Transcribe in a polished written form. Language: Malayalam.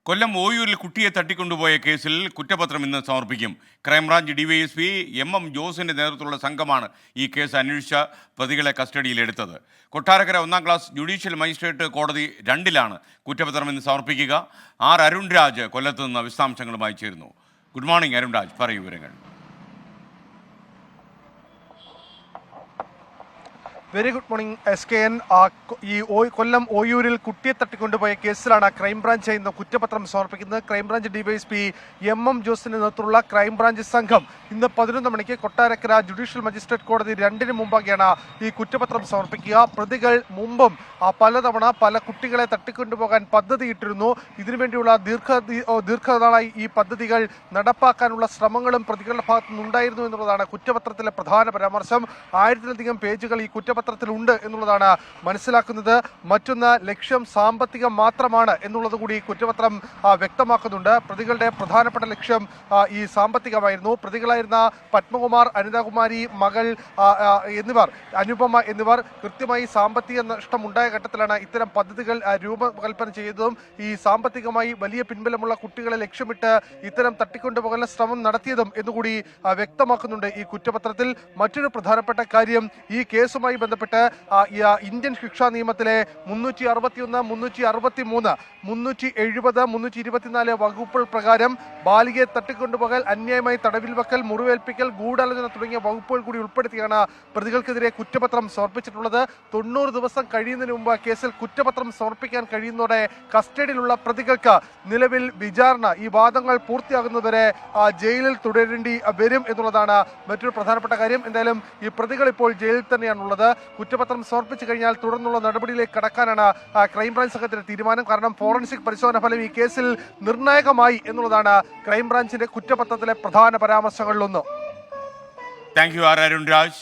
കൊല്ലം ഓയൂരിൽ കുട്ടിയെ തട്ടിക്കൊണ്ടുപോയ കേസിൽ കുറ്റപത്രം ഇന്ന് സമർപ്പിക്കും. ക്രൈംബ്രാഞ്ച് ഡിവൈഎസ്പി എം ജോസിന്റെ നേതൃത്വത്തിലുള്ള സംഘമാണ് ഈ കേസ് അന്വേഷിച്ച പ്രതികളെ കസ്റ്റഡിയിലെടുത്തത്. കൊട്ടാരക്കര 1-ാം ക്ലാസ് ജുഡീഷ്യൽ മജിസ്ട്രേറ്റ് കോടതി 2-ലാണ് കുറ്റപത്രം ഇന്ന് സമർപ്പിക്കുക. അരുൺ രാജ് കൊല്ലത്ത് നിന്ന് വിശദാംശങ്ങളുമായി ചേരുന്നു. ഗുഡ് മോർണിംഗ് അരുൺ രാജ്, പറയൂ വിവരങ്ങൾ. Very good morning SKN. ഈ കൊല്ലം ഓയൂരിൽ കുട്ടിയെ തട്ടിക്കൊണ്ടുപോയ കേസിലാണ് ക്രൈംബ്രാഞ്ച് ഇന്ന് കുറ്റപത്രം സമർപ്പിക്കുന്നത്. ക്രൈംബ്രാഞ്ച് ഡിവൈഎസ്പി എം ജോസിന്റെ നേതൃത്വത്തിലുള്ള ക്രൈംബ്രാഞ്ച് സംഘം ഇന്ന് 11 മണിക്ക് കൊട്ടാരക്കര ജുഡീഷ്യൽ മജിസ്ട്രേറ്റ് കോടതി 2-ന് മുമ്പാകെയാണ് ഈ കുറ്റപത്രം സമർപ്പിക്കുക. പ്രതികൾ മുമ്പും പലതവണ പല കുട്ടികളെ തട്ടിക്കൊണ്ടുപോകാൻ പദ്ധതിയിട്ടിരുന്നു. ഇതിനുവേണ്ടിയുള്ള ദീർഘനാളായി ഈ പദ്ധതികൾ നടപ്പാക്കാനുള്ള ശ്രമങ്ങളും പ്രതികളുടെ ഭാഗത്തു നിന്നുണ്ടായിരുന്നു എന്നുള്ളതാണ് കുറ്റപത്രത്തിലെ പ്രധാന പരാമർശം. 1000-ലധികം പേജുകൾ ഈ കുറ്റപത്രത്തിലുണ്ട് എന്നുള്ളതാണ് മനസ്സിലാക്കുന്നത്. മറ്റൊന്ന്, ലക്ഷ്യം സാമ്പത്തികം മാത്രമാണ് എന്നുള്ളത് കൂടി കുറ്റപത്രം വ്യക്തമാക്കുന്നുണ്ട്. പ്രതികളുടെ പ്രധാനപ്പെട്ട ലക്ഷ്യം ഈ സാമ്പത്തികമായിരുന്നു. പ്രതികളായിരുന്ന പത്മകുമാർ, അനിതാകുമാരി മകൾ അനുപമ എന്നിവർ കൃത്യമായി സാമ്പത്തിക നഷ്ടം ഉണ്ടായ ഘട്ടത്തിലാണ് ഇത്തരം പദ്ധതികൾ രൂപകൽപ്പന ചെയ്തതും ഈ സാമ്പത്തികമായി വലിയ പിൻബലമുള്ള കുട്ടികളെ ലക്ഷ്യമിട്ട് ഇത്തരം തട്ടിക്കൊണ്ടുപോകാനുള്ള ശ്രമം നടത്തിയതും എന്നുകൂടി വ്യക്തമാക്കുന്നുണ്ട് ഈ കുറ്റപത്രത്തിൽ. മറ്റൊരു പ്രധാനപ്പെട്ട കാര്യം, ഈ കേസുമായി ബന്ധപ്പെട്ട് ഇന്ത്യൻ ശിക്ഷാ നിയമത്തിലെ 361, 363, 370, 324 വകുപ്പുകൾ പ്രകാരം ബാലികയെ തട്ടിക്കൊണ്ടുപോകൽ, അന്യായമായി തടവിൽ വെക്കൽ, മുറിവേൽപ്പിക്കൽ, ഗൂഢാലോചന തുടങ്ങിയ വകുപ്പുകൾ കൂടി ഉൾപ്പെടുത്തിയാണ് പ്രതികൾക്കെതിരെ കുറ്റപത്രം സമർപ്പിച്ചിട്ടുള്ളത്. 90 ദിവസം കഴിയുന്നതിന് മുമ്പ് കേസിൽ കുറ്റപത്രം സമർപ്പിക്കാൻ കഴിയുന്നതോടെ കസ്റ്റഡിയിലുള്ള പ്രതികൾക്ക് നിലവിൽ വിചാരണ, ഈ വാദങ്ങൾ പൂർത്തിയാകുന്നതുവരെ ജയിലിൽ തുടരേണ്ടി വരും എന്നുള്ളതാണ് മറ്റൊരു പ്രധാനപ്പെട്ട കാര്യം. എന്തായാലും ഈ പ്രതികൾ ഇപ്പോൾ ജയിലിൽ തന്നെയാണുള്ളത്. കുറ്റപത്രം സമർപ്പിച്ചു കഴിഞ്ഞാൽ തുടർന്നുള്ള നടപടിയിലേക്ക് കടക്കാനാണ് ക്രൈംബ്രാഞ്ച് സംഘത്തിന്റെ തീരുമാനം. കാരണം ഫോറൻസിക് പരിശോധന ഫലം ഈ കേസിൽ നിർണായകമായി എന്നുള്ളതാണ് ക്രൈംബ്രാഞ്ചിന്റെ കുറ്റപത്രത്തിലെ പ്രധാന പരാമർശങ്ങളിലൊന്ന്. Thank you Arun Raj.